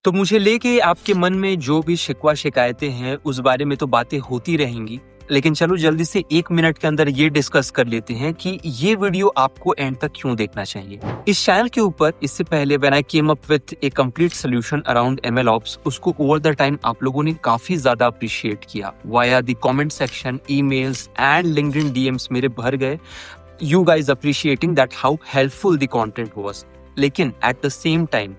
तो मुझे लेके आपके मन में जो भी शिकवा शिकायतें हैं, उस बारे में तो बातें होती रहेंगी। लेकिन चलो जल्दी से 1 मिनट के अंदर ये डिस्कस कर लेते हैं कि ये वीडियो आपको एंड तक क्यों देखना चाहिए। इस चैनल के ऊपर इससे पहले when I came up with A complete solution around ML ops, उसको ओवर द टाइम आप लोगों ने काफी ज्यादा अप्रिशिएट किया। Via the comment section, emails and LinkedIn DMs मेरे भर गए। You guys appreciating that how helpful the content was. लेकिन at the same time,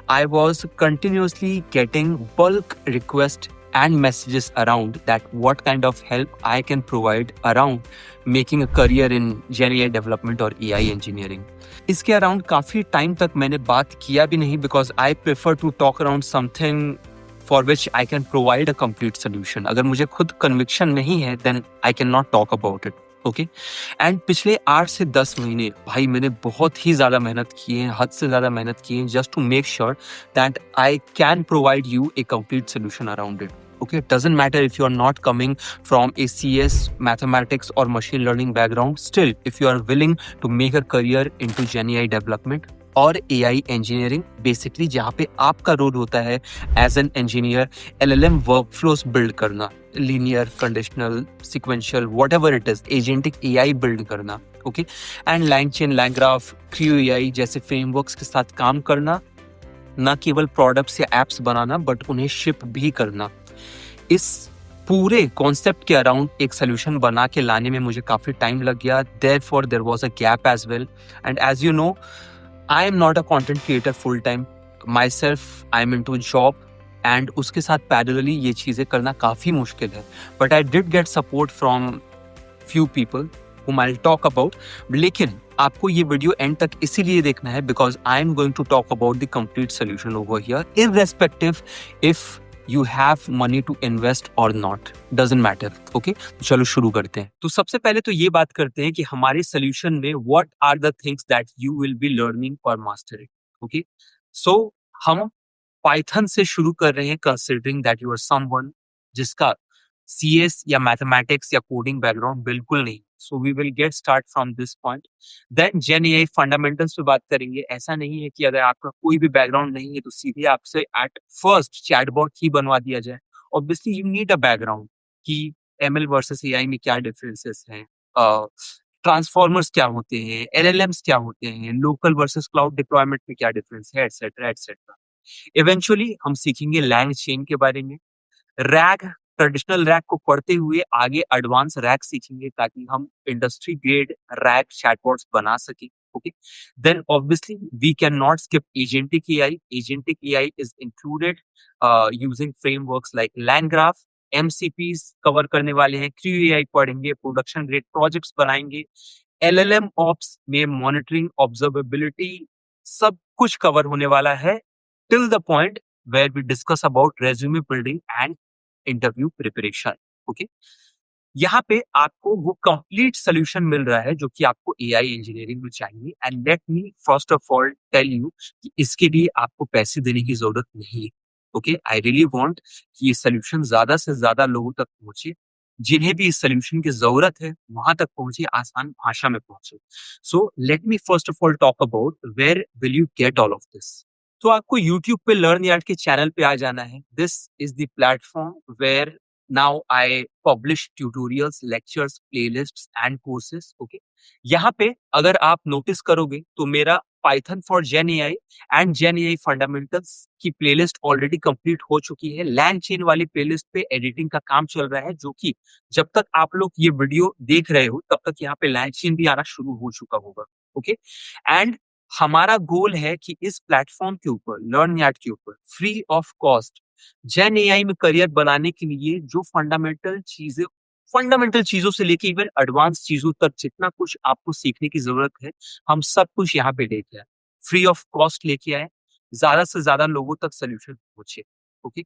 I was continuously getting bulk requests and messages around that what kind of help I can provide around making a career in GenAI development or AI engineering. इसके around काफी time तक मैंने बात किया भी नहीं because I prefer to talk around something for which I can provide a complete solution. अगर मुझे खुद conviction नहीं है then I cannot talk about it. Okay and पिछले 8 से 10 महीने भाई मैंने बहुत ही ज्यादा मेहनत की है, हद से ज्यादा मेहनत की है just to make sure that I can provide you a complete solution around it. Okay, it doesn't matter if you are not coming from a CS, mathematics or machine learning background. Still, if you are willing to make a career into GenAI development और AI engineering, basically जहाँ पे आपका role होता है as an engineer, LLM workflows build करना, linear, conditional, sequential, whatever it is, agentic AI build करना, okay, and LangChain, LangGraph, Creo AI जैसे frameworks के साथ काम करना, ना केवल प्रोडक्ट्स या एप्स बनाना बट उन्हें शिप भी करना. इस पूरे कॉन्सेप्ट के अराउंड एक सोल्यूशन बना के लाने में मुझे काफी टाइम लग गया. Therefore there was a gap as well. And as you know, I am not a content creator full time myself. I am into job and उसके साथ पैरेलली ये चीजें करना काफी मुश्किल है. But I did get support from few people whom I'll talk about. लेकिन आपको ये वीडियो एंड तक इसीलिए देखना है because I am going to talk about the complete solution over here, irrespective if you have money to invest or not. Doesn't matter. Okay? चलो शुरू करते हैं. तो सबसे पहले तो ये बात करते हैं कि हमारे solution में what are the things that you will be learning or mastering. Okay? So हम Python से शुरू कर रहे हैं considering that you are someone जिसका CS या मैथमेटिक्स या कोडिंग बैकग्राउंड बिल्कुल नहीं. So we will get start from this point. Then GenAI fundamentals पे बात करेंगे. ऐसा नहीं है कि अगर आपका कोई भी बैकग्राउंड नहीं है तो सीधे आपसे एट फर्स्ट चैटबॉट ही बनवा दिया जाए. Obviously you need a background कि ML वर्सेस AI में क्या डिफरेंसेस हैं, ट्रांसफॉर्मर्स क्या होते हैं, LLMs क्या होते हैं, लोकल वर्सेस क्लाउड डिप्लॉयमेंट में क्या डिफरेंस है, एटसेट्रा एटसेट्रा. इवेंचुअली हम सीखेंगे लैंग चेन के बारे में. रैग, ट्रेडिशनल रैग को पढ़ते हुए आगे एडवांस रैग सीखेंगे ताकि हम इंडस्ट्री ग्रेड रैग चैटबॉट्स बना सकें. Okay, then obviously we can not skip agentic AI. Agentic AI is included using frameworks like LangGraph. MCPs cover करने वाले हैं. Creo AI पढ़ेंगे. प्रोडक्शन ग्रेड प्रोजेक्ट्स बनाएंगे. LLM ऑप्स में मॉनिटरिंग, ऑब्जर्वेबिलिटी सब कुछ कवर होने वाला है till the point where we discuss about resume building and interview preparation. Okay, यहाँ पे आपको वो कंप्लीट सोल्यूशन मिल रहा है जो कि आपको एआई इंजीनियरिंग में चाहिए. And let me first of all tell you कि इसके लिए आपको पैसे देने की जरूरत नहीं है. ओके, आई रियली वांट कि ये सोल्यूशन ज्यादा से ज्यादा लोगों तक पहुंचे. जिन्हें भी इस सोल्यूशन की जरूरत है वहां तक पहुंचे, आसान भाषा में पहुंचे. So let me first of all talk about where will you get all of this. तो आपको YouTube पे लर्न यार्ड के चैनल पे आ जाना है. This is the platform where now I publish tutorials, lectures, playlists and courses. Okay, यहाँ पे अगर आप नोटिस करोगे तो मेरा Python for GenAI and GenAI fundamentals की प्लेलिस्ट ऑलरेडी कंप्लीट हो चुकी है. LangChain वाली प्लेलिस्ट पे एडिटिंग का काम चल रहा है, जो कि जब तक आप लोग ये वीडियो देख रहे हो तब तक यहाँ पे LangChain भी आना शुरू हो चुका होगा. ओके, एंड हमारा गोल है कि इस प्लेटफॉर्म के ऊपर, लर्न यार्ड के ऊपर, फ्री ऑफ कॉस्ट GenAI में करियर बनाने के लिए जो फंडामेंटल चीजों से लेके इवन एडवांस चीजों तक जितना कुछ आपको सीखने की जरूरत है, हम सब कुछ यहाँ पे लेके आए, फ्री ऑफ कॉस्ट लेके आए, ज्यादा से ज्यादा लोगों तक सोल्यूशन पहुंचे. Okay,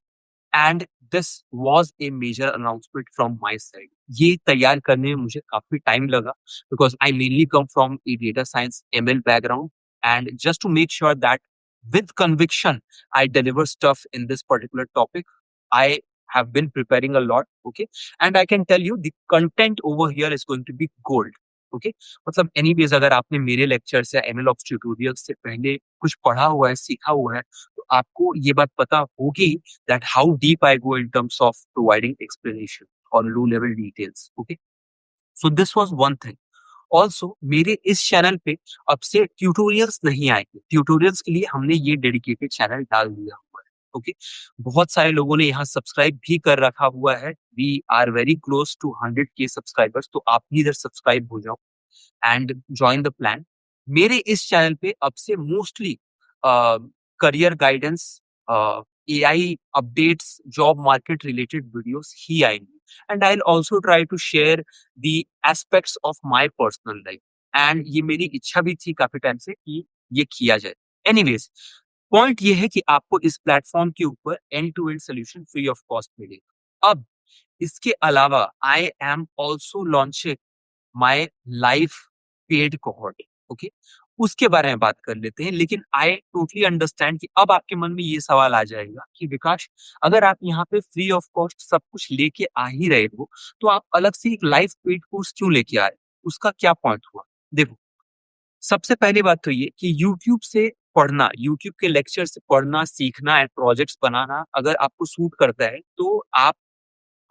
and this was a major announcement from my side. ये तैयार करने में मुझे काफी टाइम लगा because I mainly come from a data science ML background. And just to make sure that with conviction I deliver stuff in this particular topic, I have been preparing a lot. Okay, and I can tell you the content over here is going to be gold. Okay. मतलब anyways अगर आपने मेरे lectures या एमएलऑप्स tutorials से पहले कुछ पढ़ा हुआ है, सीखा हुआ है, तो आपको ये बात पता होगी that how deep I go in terms of providing explanation और low level details. Okay, so this was one thing. Also मेरे इस चैनल पे अब से ट्यूटोरियल्स नहीं आएंगे। ट्यूटोरियल्स के लिए हमने ये डेडिकेटेड चैनल डाल दिया हुआ है। ओके, बहुत सारे लोगों ने यहाँ सब्सक्राइब भी कर रखा हुआ है। We are very close to 100K subscribers, तो आप भी इधर सब्सक्राइब हो जाओ एंड जॉइन द प्लान। मेरे इस चैनल पे अब से mostly career guidance, AI updates, job market related videos ही आएंगे। And I will also try to share the aspects of my personal life. And ये मेरी इच्छा भी थी काफी टाइम से कि ये किया जाए। एनीवेज, पॉइंट ये है कि आपको इस प्लेटफॉर्म के ऊपर end to end solution free of cost मिलेगा। अब इसके अलावा I am also launching my live paid cohort. Okay, उसके बारे में बात कर लेते हैं। लेकिन आई टोटली अंडरस्टैंड कि अब आपके मन में ये सवाल आ जाएगा कि विकास, अगर आप यहाँ पे फ्री ऑफ कॉस्ट सब कुछ लेके आ ही रहे हो, तो आप अलग से एक लाइफ पेड कोर्स क्यों लेके आए? उसका क्या पॉइंट हुआ? देखो, सबसे पहली बात तो ये कि यूट्यूब से पढ़ना, यूट्यूब के लेक्चर से पढ़ना, सीखना एंड प्रोजेक्ट्स बनाना अगर आपको सूट करता है, तो आप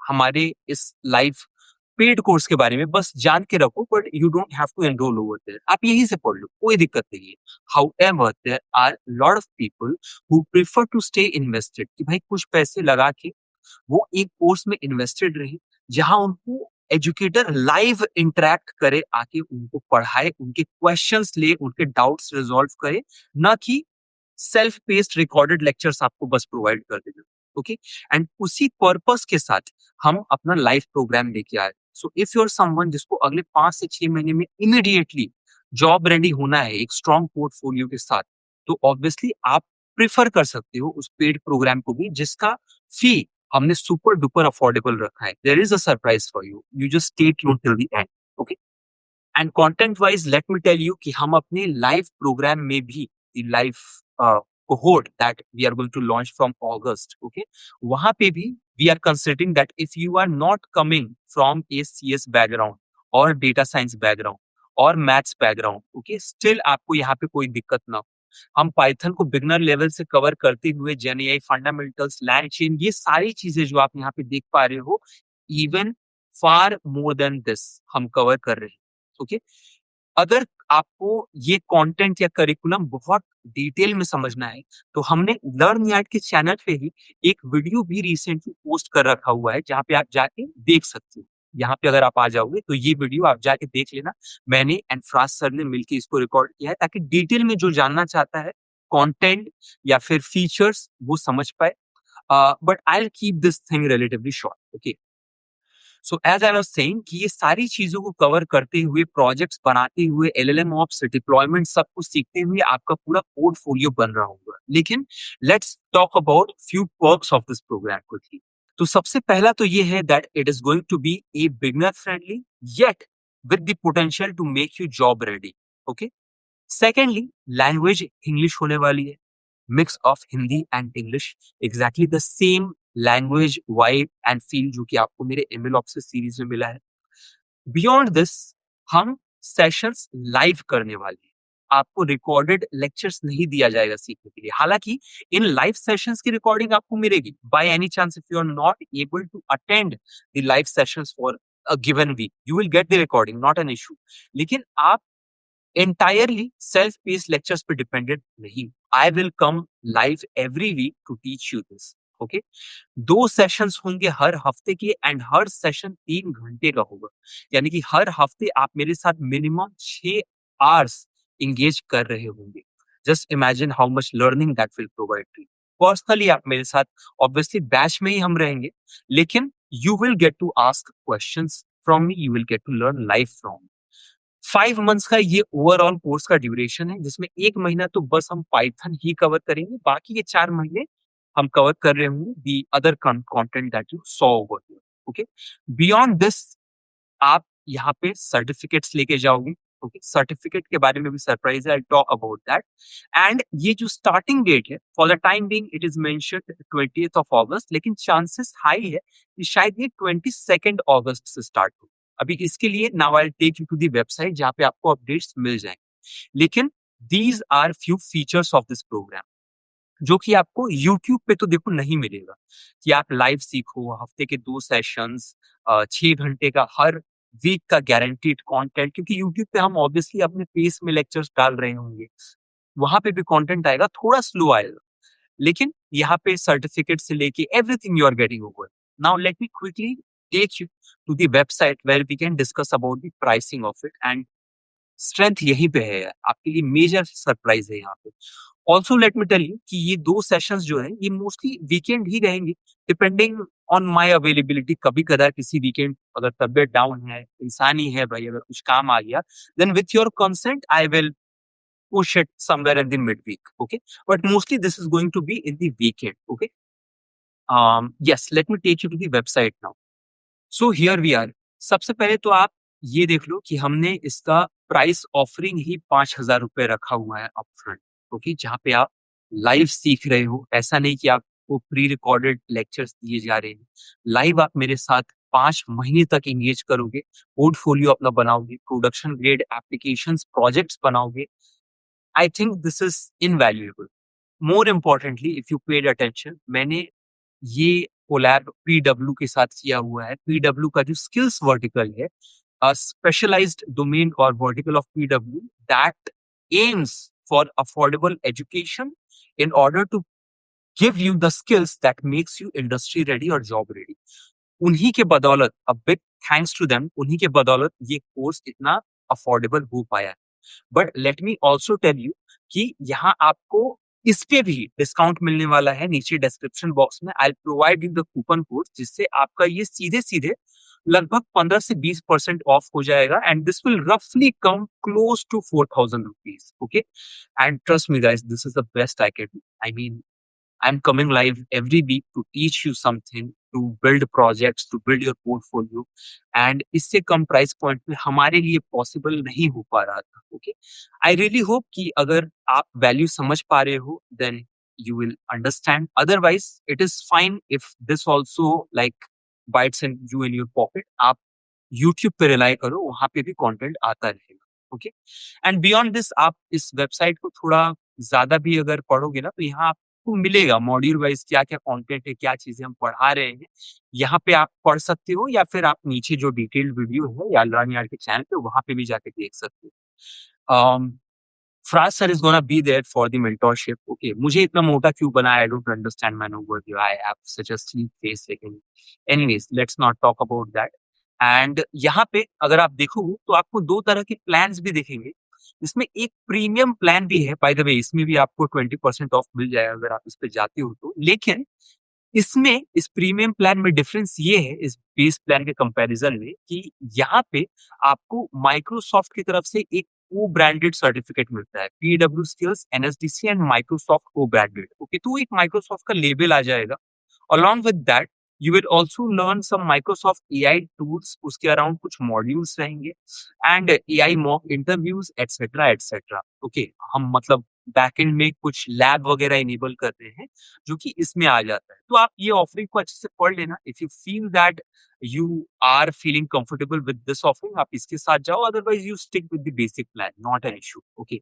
हमारे इस लाइव पेड कोर्स के बारे में बस जान के रखो, but you don't have to enroll over there. आप यहीं से पढ़ लो, कोई दिक्कत नहीं है। However there are lot of people who prefer to stay invested, कि भाई कुछ पैसे लगा के वो एक कोर्स में इन्वेस्टेड रहे, जहां उनको एजुकेटर लाइव इंटरेक्ट करे, आके उनको पढ़ाए, उनके क्वेश्चंस ले, उनके डाउट्स रिजॉल्व करे, ना कि सेल्फ पेस्ड रिकॉर्डेड लेक्चर्स आपको बस प्रोवाइड कर देना। ओके, एंड उसी पर्पस के साथ हम अपना लाइव प्रोग्राम लेके आए। So if you are someone जिसको अगले 5 से 6 महीने में इमीडिएटली जॉब रेडी होना है एक स्ट्रॉन्ग पोर्टफोलियो के साथ, तो ऑब्वियसली आप प्रिफर कर सकते हो उस पेड प्रोग्राम को भी, जिसका फी हमने सुपर डुपर अफोर्डेबल रखा है। There is a surprise for you, you just stay tuned till the end. Okay, and content wise let me tell you कि हम अपने लाइव प्रोग्राम में भी live cohort that we are going to launch from August, okay, वहां पे भी we are considering that if you are not coming from a CS background और data science background और मैथ्स बैकग्राउंड, ओके, स्टिल आपको यहाँ पे कोई दिक्कत ना हो। हम पाइथन को बिगनर लेवल से कवर करते हुए जेएनएआई फंडामेंटल्स, लैंग चेन, ये सारी चीजें जो आप यहाँ पे देख पा रहे हो, even far more than this हम कवर कर रहे हैं। ओके, अगर आपको ये कंटेंट या करिकुलम बहुत डिटेल में समझना है, तो हमने लर्न यार्ड के चैनल पे ही एक वीडियो भी रिसेंटली पोस्ट कर रखा हुआ है, जहाँ पे आप जाके देख सकते हो। यहाँ पे अगर आप आ जाओगे तो ये वीडियो आप जाके देख लेना। मैंने एंड फ्राज सर ने मिलकर इसको रिकॉर्ड किया है, ताकि डिटेल में जो जानना चाहता है कंटेंट या फिर फीचर्स वो समझ पाए। But I will keep this thing relatively short. Okay, so as I was saying कि ये सारी चीजों को कवर करते हुए, प्रोजेक्ट्स बनाते हुए, एलएलएम ऑप्स, डिप्लॉयमेंट सब कुछ सीखते हुए आपका पूरा पोर्टफोलियो बन रहा होगा। लेकिन let's talk about few perks of this program quickly. तो सबसे पहला तो ये है that it is going to be a beginner friendly yet with the potential to make you job ready. Okay, secondly, language English होने वाली है, mix of Hindi and English, exactly the same language vibe and feel जो कि आपको मेरे ML ops series में मिला है। बियॉन्ड दिस, हम सेशंस लाइव करने वाले हैं। आपको रिकॉर्डेड लेक्चर्स नहीं दिया जाएगा सीखने के लिए। हालांकि इन लाइव सेशंस की रिकॉर्डिंग आपको मिलेगी। By any chance if you are not able to attend the live sessions for a given week, you will get the recording, not an issue. लेकिन आप entirely self-paced lectures पे dependent नहीं। I will come live every week to teach you this. Okay? 2 sessions होंगे हर हफ्ते के, and her session 3 घंटे का होगा। यानी कि हर हफ्ते आप मेरे साथ मिनिमम 6 आवर्स इंगेज कर रहे होंगे। Just imagine how much learning that will provide to you. Personally आप मेरे साथ ऑब्वियसली बैच में ही हम रहेंगे, लेकिन you will get to ask questions from me, you will get to learn live from. 5 months का ये ओवरऑल कोर्स का ड्यूरेशन है, जिसमें 1 महीना तो बस हम पाइथन ही कवर करेंगे, बाकी के 4 महीने हम कवर कर रहे होंगे the other content that you saw over here. Okay, beyond this आप यहाँ पे सर्टिफिकेट्स लेके जाओगे। ओके, सर्टिफिकेट के बारे में भी सरप्राइज है, I talk about that. And ये जो स्टार्टिंग डेट है, for the time being it is mentioned 20th of August, लेकिन चांसेस हाई है कि शायद ये 22nd August से स्टार्ट हो। अभी इसके लिए now I take you to the website जहाँ पे आपको अपडेट्स मिल जाएंगे। लेकिन these are few features of this program जो कि आपको यूट्यूब पे तो देखो नहीं मिलेगा, कि आप लाइव सीखो, हफ्ते के 2 सेशंस, 6 घंटे का हर वीक का गारंटीड कंटेंट, क्योंकि यूट्यूब पे हम ऑब्वियसली अपने पेस में लेक्चर्स डाल रहे होंगे, वहां पे भी कंटेंट आएगा, थोड़ा स्लो आएगा, लेकिन यहाँ पे सर्टिफिकेट से लेके everything you are getting over. Now let me quickly take you to the website where we can discuss about the pricing of it, and strength यहीं पे है यार, आपके लिए मेजर सरप्राइज है यहाँ पे। Also let me tell you कि ये 2 सेशंस जो है ये मोस्टली वीकेंड ही रहेंगे, डिपेंडिंग ऑन माय अवेलेबिलिटी। कभी कदार किसी वीकेंड अगर तबियत डाउन है, इंसान ही है भाई, अगर कुछ काम आ गया, then with your consent I will push it somewhere in the midweek, okay? But mostly this is going to be in the weekend, okay? Yes, let me take you to the website now. So here we are. सबसे पहले तो आप ये देख लो कि हमने इसका price offering ही 5,000 रुपए रखा हुआ है अपफ्रंट, ओके? जहाँ पे आप लाइव सीख रहे हो, ऐसा नहीं कि आपको प्री रिकॉर्डेड लेक्चर्स दिए जा रहे हैं। लाइव आप मेरे साथ 5 महीने तक इंगेज करोगे, पोर्टफोलियो अपना बनाओगे, प्रोडक्शन ग्रेड एप्लीकेशंस प्रोजेक्ट्स बनाओगे। I think this is invaluable. More importantly, if you paid attention, मैंने ये कोलैब PW के साथ किया हुआ है। PW का जो स्किल्स वर्टिकल है, स्पेशलाइज्ड डोमेन और vertical of PW that aims for affordable education in order to give you the skills that makes you industry ready और job ready. उन्हीं के बदौलत, a big thanks to them, उन्हीं के बदौलत ये कोर्स इतना अफोर्डेबल हो पाया है। But let me also tell you कि यहाँ आपको इस पे भी डिस्काउंट मिलने वाला है। नीचे डिस्क्रिप्शन बॉक्स में I provide you the coupon code, जिससे आपका ये सीधे सीधे लगभग 15 से 20% ऑफ हो जाएगा, एंड दिस विल रफली come close to 4,000 rupees, okay? And trust me guys, this is the best I can do. I mean, I'm coming live every week to teach you something, to build projects, to build your portfolio, and इससे कम price point में हमारे लिए possible नहीं हो पा रहा था, okay? आई really hope कि अगर आप वैल्यू समझ पा रहे हो, then you will understand. Otherwise it is fine if this also like bytes in you in your pocket. आप यूट्यूब पे रिलाई करो, वहां पे भी कंटेंट आता रहेगा, ओके? एंड बियॉन्ड दिस, आप इस वेबसाइट को थोड़ा ज्यादा भी अगर पढ़ोगे ना, तो यहाँ आपको मिलेगा मॉड्यूल वाइज क्या क्या कंटेंट है, क्या चीजें हम पढ़ा रहे हैं, यहाँ पे आप पढ़ सकते हो, या फिर आप नीचे जो डिटेल्ड वीडियो है या लर्न यार्ड के चैनल पे, वहां पे भी जाके देख सकते हो। Fraz sir is gonna be there for the mentorship. Okay, मुझे इतना मोटा क्यों बनाया? I don't understand man over here. I have such a sleek face. लेकिन anyways, let's not talk about that. And यहाँ पे अगर आप देखो तो आपको 2 तरह के प्लान्स भी दिखेंगे। इसमें एक प्रीमियम प्लान भी है, बाय द वे, इसमें भी आपको 20% ऑफ मिल जाएगा अगर आप इस पे जाते हो तो। लेकिन इसमें इस प्रीमियम प्लान में डिफरेंस ये है इस बेस प्लान के कंपैरिजन में, कि यहाँ पे आपको माइक्रोसॉफ्ट की तरफ से एक को ब्रांडेड सर्टिफिकेट मिलता है, PW skills, NSDC and Microsoft को ब्रांडेड, ओके? तो एक माइक्रोसॉफ्ट का लेबल आ जाएगा। Along with that, you will also learn some Microsoft AI tools, उसके अराउंड कुछ मॉड्यूल्स रहेंगे, and AI mock interviews etcetera etcetera, okay? हम मतलब बैकएंड में कुछ लैब वगैरह इनेबल कर रहे हैं, जो कि इसमें आ जाता है। तो आप ये ऑफरिंग को अच्छे से पढ़ लेना। If you feel that you are feeling comfortable with this offering, आप इसके साथ जाओ, otherwise you stick with the basic plan, not an issue, okay?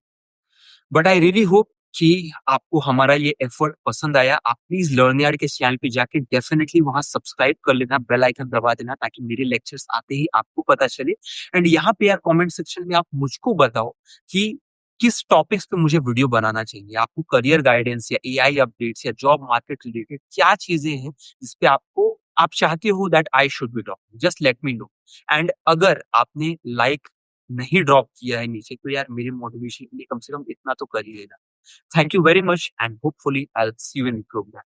But I really hope कि आपको हमारा ये एफर्ट पसंद आया। आप प्लीज लर्न यार्ड के चैनल पे जाके डेफिनेटली वहां सब्सक्राइब कर लेना, बेल आइकन दबा देना, ताकि मेरे लेक्चर्स आते ही आपको पता चले। एंड यहाँ पे यार कमेंट सेक्शन में आप मुझको बताओ कि किस टॉपिक्स पे मुझे वीडियो बनाना चाहिए। आपको करियर गाइडेंस या AI अपडेट्स या जॉब मार्केट रिलेटेड क्या चीजें हैं जिसपे आप चाहते हो that I should be talking, just let me know. And अगर आपने लाइक नहीं ड्रॉप किया है नीचे, तो यार मेरे मोटिवेशन के लिए कम से कम इतना तो कर ही लेना। Thank you very much, and hopefully I'll see you in the program.